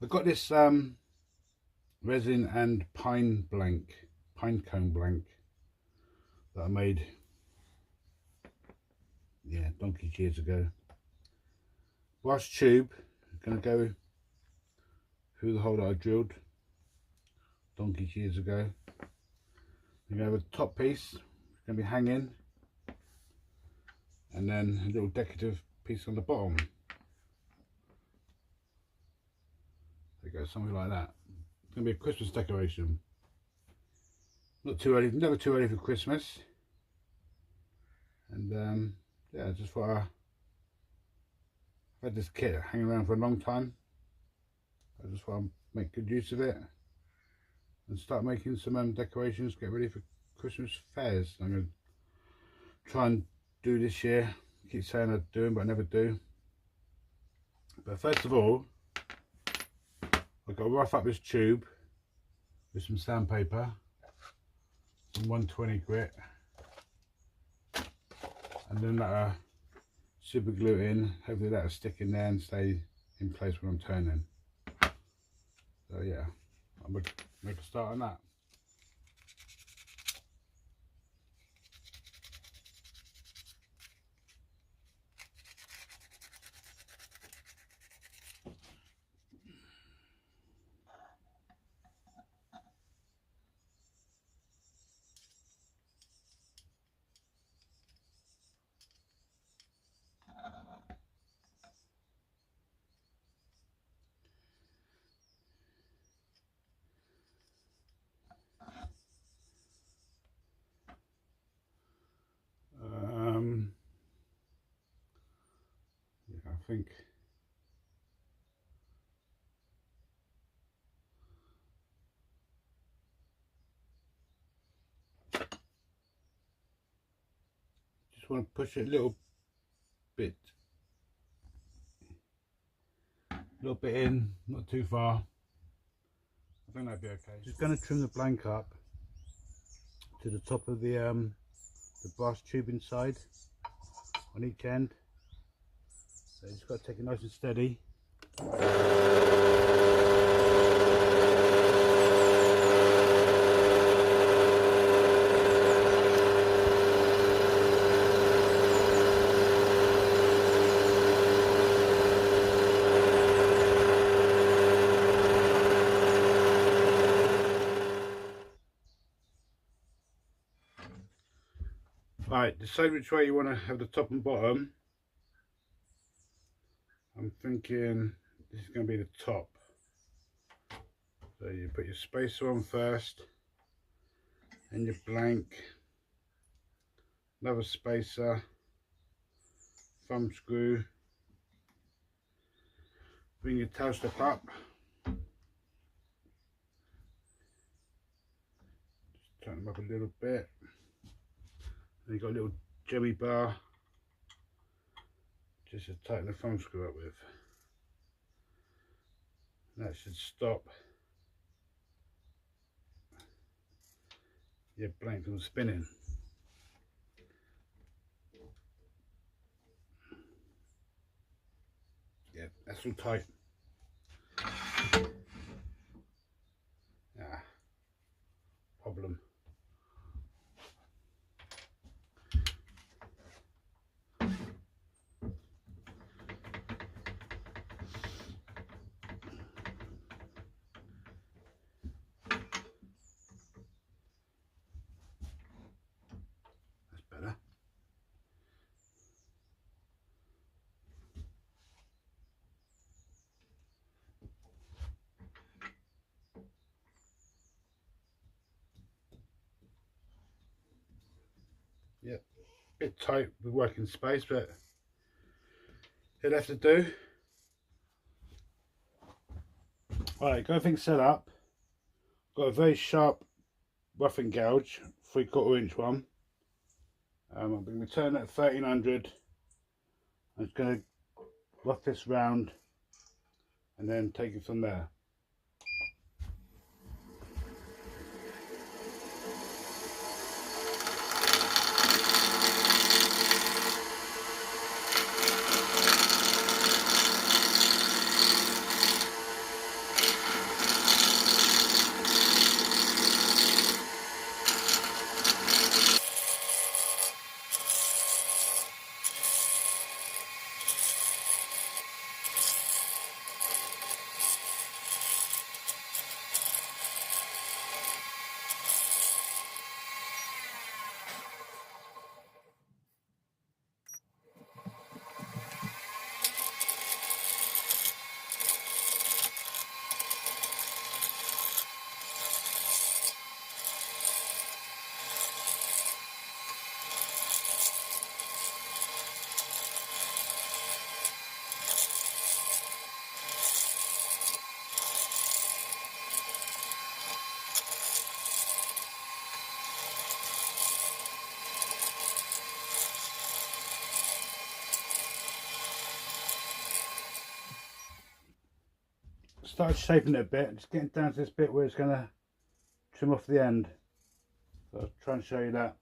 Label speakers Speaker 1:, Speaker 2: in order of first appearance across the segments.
Speaker 1: I got this resin and pine cone blank that I made, yeah, donkey's years ago. Brass tube, gonna go through the hole that I drilled donkey's years ago. We're gonna have a top piece, it's gonna be hanging, and then a little decorative piece on the bottom. There you go, something like that. It's gonna be a Christmas decoration. Not too early, never too early for Christmas. And yeah, just thought I've had this kit hanging around for a long time. I just want to make good use of it and start making some decorations, get ready for Christmas fairs. I'm going to try and do this year. I keep saying I'd do them, but I never do. But first of all, I've got to rough up this tube with some sandpaper, some 120 grit, and then that'll super glue it in. Hopefully that'll stick in there and stay in place when I'm turning. So yeah, I'm going to make a start on that. Yeah, I think just want to push it a little bit in, not too far. I think that'd be okay. Just going to trim the blank up to the top of the brass tube inside on each end. So you just got to take it nice and steady. Right, decide which way you want to have the top and bottom. I'm thinking this is going to be the top. So you put your spacer on first, and your blank, another spacer, thumb screw, bring your tail step up, just turn them up a little bit. And you've got a little jemmy bar just to tighten the thumb screw up with. And that should stop your blank from spinning. Yeah, that's all tight. Ah, problem. Yep, bit tight with working space, but it'll have to do. Alright, got everything set up. Got a very sharp roughing gouge, 3/4 inch one. I'm going to turn at 1300. I'm just going to rough this round and then take it from there. started shaping it a bit, just getting down to this bit where it's going to trim off the end. So I'll try and show you that.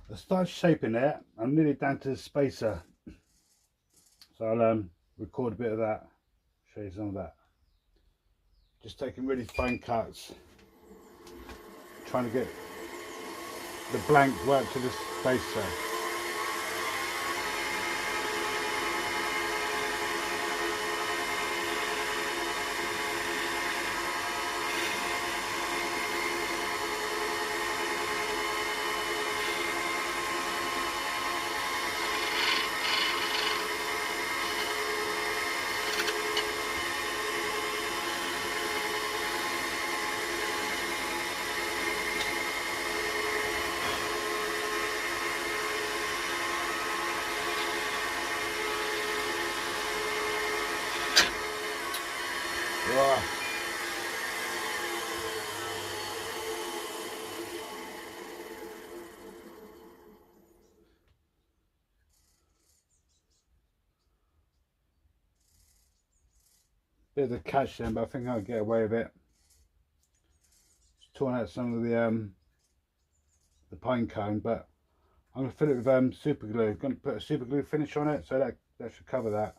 Speaker 1: I started shaping it. I'm nearly down to the spacer, so I'll record a bit of that, show you some of that. Just taking really fine cuts, trying to get the blank right to the spacer. Wow. Bit of the catch then, but I think I'll get away with it. Just torn out some of the pine cone, but I'm going to fill it with super glue. I'm going to put a super glue finish on it, so that should cover that.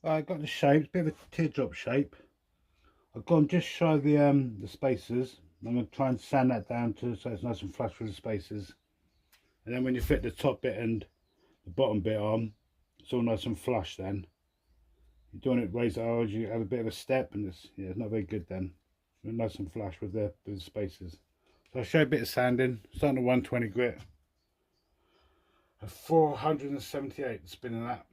Speaker 1: I've got the shape, bit of a teardrop shape. I've gone just shy of the spacers. I'm going to try and sand that down to so it's nice and flush with the spacers. And then when you fit the top bit and the bottom bit on, it's all nice and flush then. You're doing it raised hard, you have a bit of a step, and it's not very good then. It's nice and flush with the spacers. So I'll show you a bit of sanding. Starting at 120 grit. At 478 spinning that.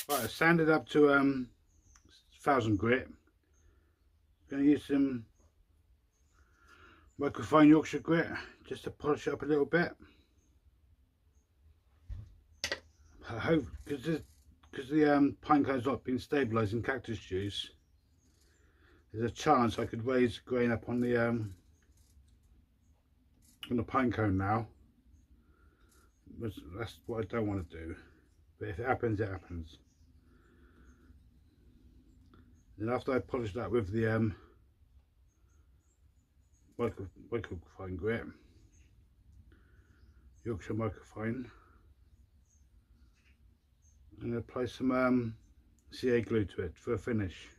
Speaker 1: Right, I sanded up to 1000 grit. Going to use some microfine Yorkshire grit just to polish it up a little bit. I hope because the pine cone's not been stabilised in cactus juice, there's a chance I could raise grain up on the pine cone now. But that's what I don't want to do. But if it happens, it happens. Then after I polish that with the microfine grit, Yorkshire microfine, and apply some CA glue to it for a finish.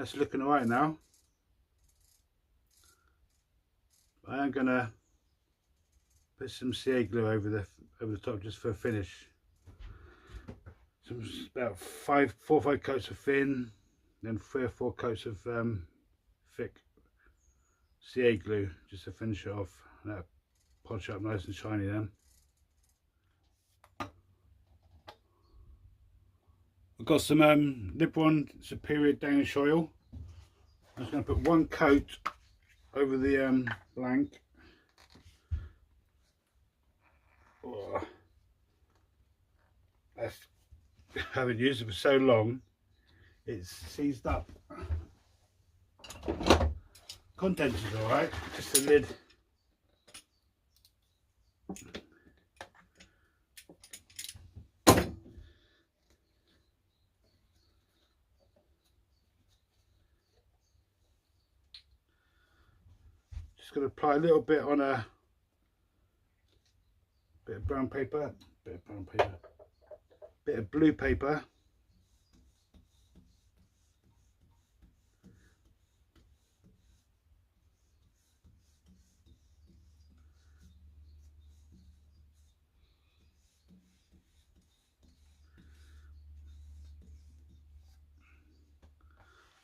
Speaker 1: That's looking alright now. I am gonna put some CA glue over the top just for a finish. Some about 4 or 5 coats of thin, then 3 or 4 coats of thick CA glue just to finish it off. That'll polish up nice and shiny then. I've got some Libron Superior Danish oil. I'm just going to put 1 coat over the blank. Oh, I haven't used it for so long, it's seized up. Contents is alright, just the lid. Just going to apply a little bit on a bit of brown paper, bit of blue paper.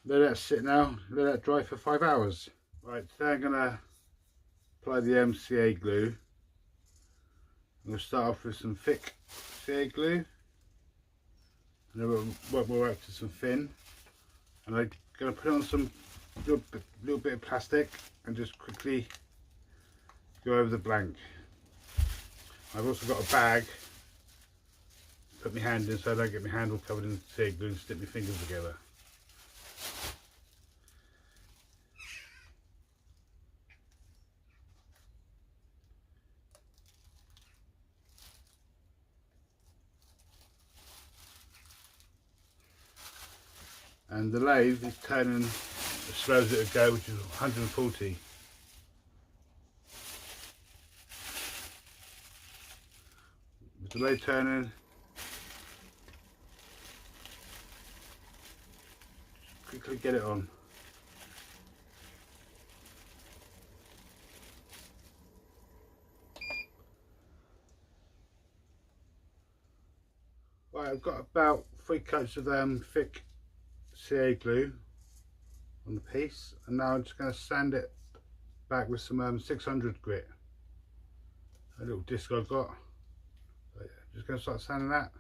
Speaker 1: Let that sit now, let that dry for 5 hours. Right, today I'm going to apply the MCA glue. I'm going to start off with some thick CA glue, and then we'll work my way up to some thin. And I'm going to put on some little bit of plastic and just quickly go over the blank. I've also got a bag to put my hand in so I don't get my hand all covered in CA glue and stick my fingers together. And the lathe is turning as slow as it would go, which is 140. With the lathe turning, just quickly get it on. Right, I've got about 3 coats of thick CA glue on the piece, and now I'm just going to sand it back with some 600 grit, a little disc I've got. So yeah, just going to start sanding that.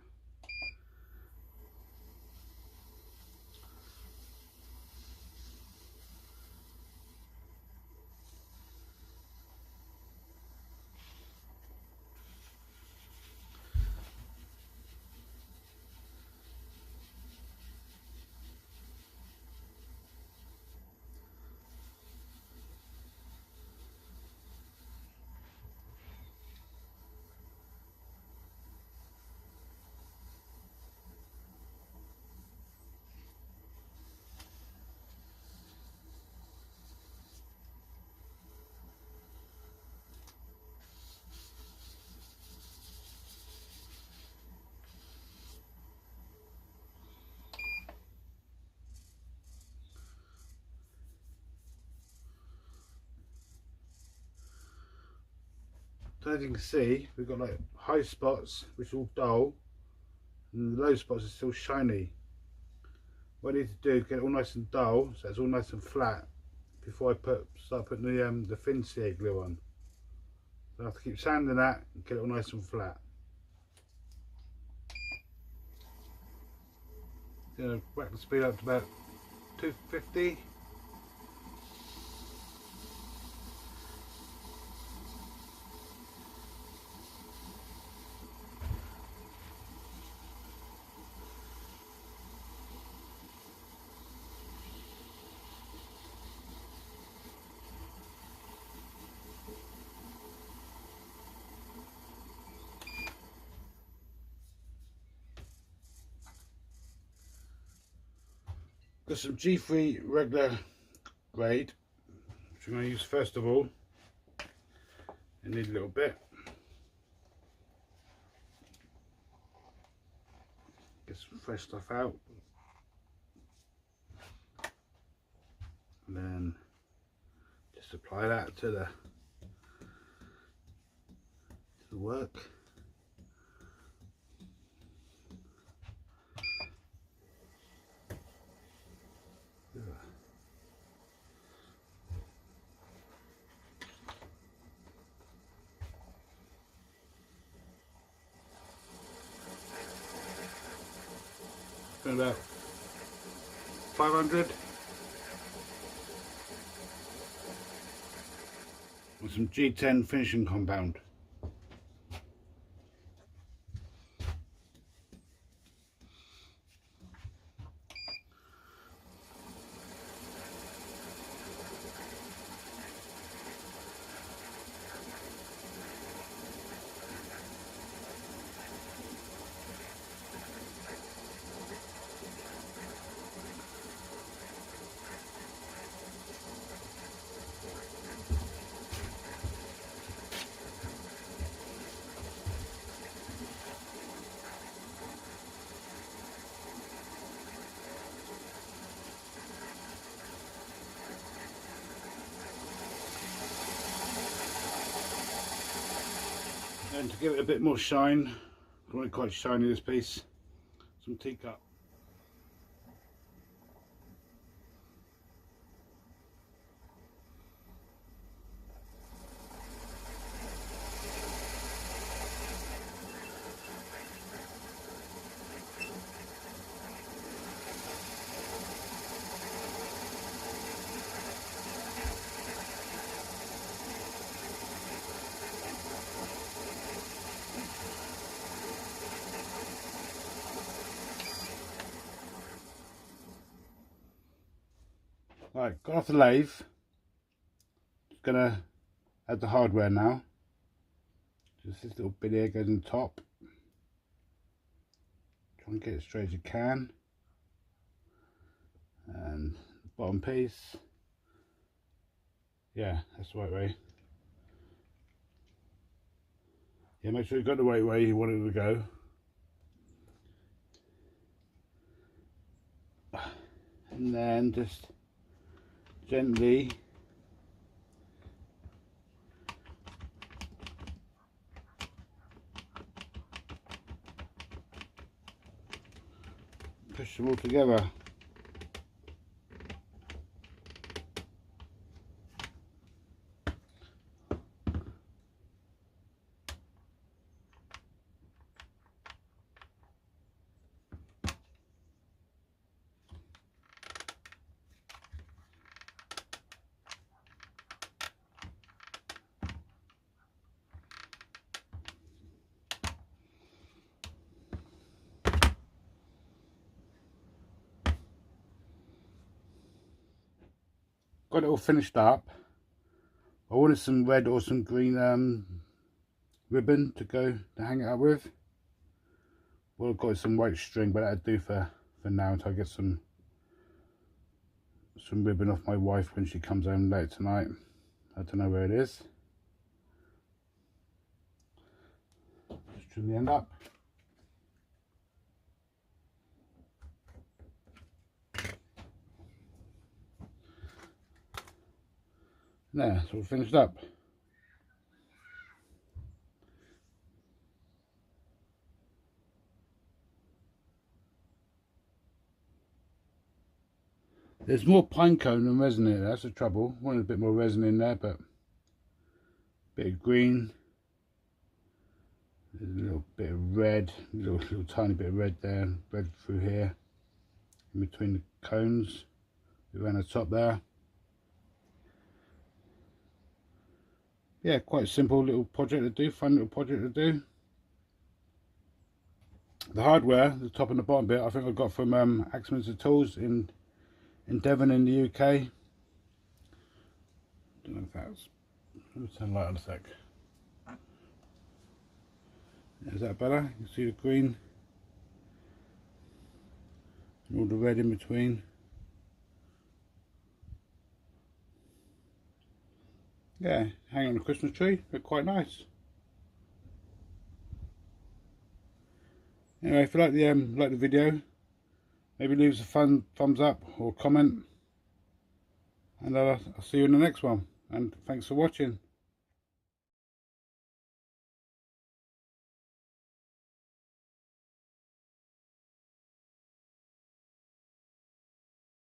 Speaker 1: So as you can see, we've got like high spots which are all dull, and the low spots are still shiny. What I need to do is get it all nice and dull, so it's all nice and flat, before I start putting the thin CA glue on. So I have to keep sanding that and get it all nice and flat. Going to whack the speed up to about 250. Got some G3 regular grade, which I'm going to use first of all. I need a little bit. Get some fresh stuff out. then just apply that to the work. Spend about 500 with some G10 finishing compound. And to give it a bit more shine, I want it quite shiny, this piece, some teacup. Right, got off the lathe. Just gonna add the hardware now. Just this little bit here goes on top. Try and get it straight as you can. And the bottom piece. Yeah, that's the right way. Yeah, make sure you've got the right way you want it to go. And then just gently push them all together. Got it all finished up. I wanted some red or some green ribbon to hang it up with. Well, I've got some white string, but that'd do for now until I get some ribbon off my wife when she comes home late tonight. I don't know where it is. Just trim the end up. There, it's all finished up. There's more pine cone than resin in there, that's the trouble. Wanted a bit more resin in there, but a bit of green. There's a little bit of red, little tiny bit of red there, red through here, in between the cones, around the top there. Yeah, quite simple little project to do, fun little project to do. The hardware, the top and the bottom bit, I think I got from Axemen's Tools in Devon in the UK. Don't know if that's. Let me turn the light on a sec. Is that better? You can see the green and all the red in between. Yeah, hang on the Christmas tree. They're quite nice. Anyway, if you like the video, maybe leave us a thumbs up or comment. and I'll see you in the next one, and thanks for watching.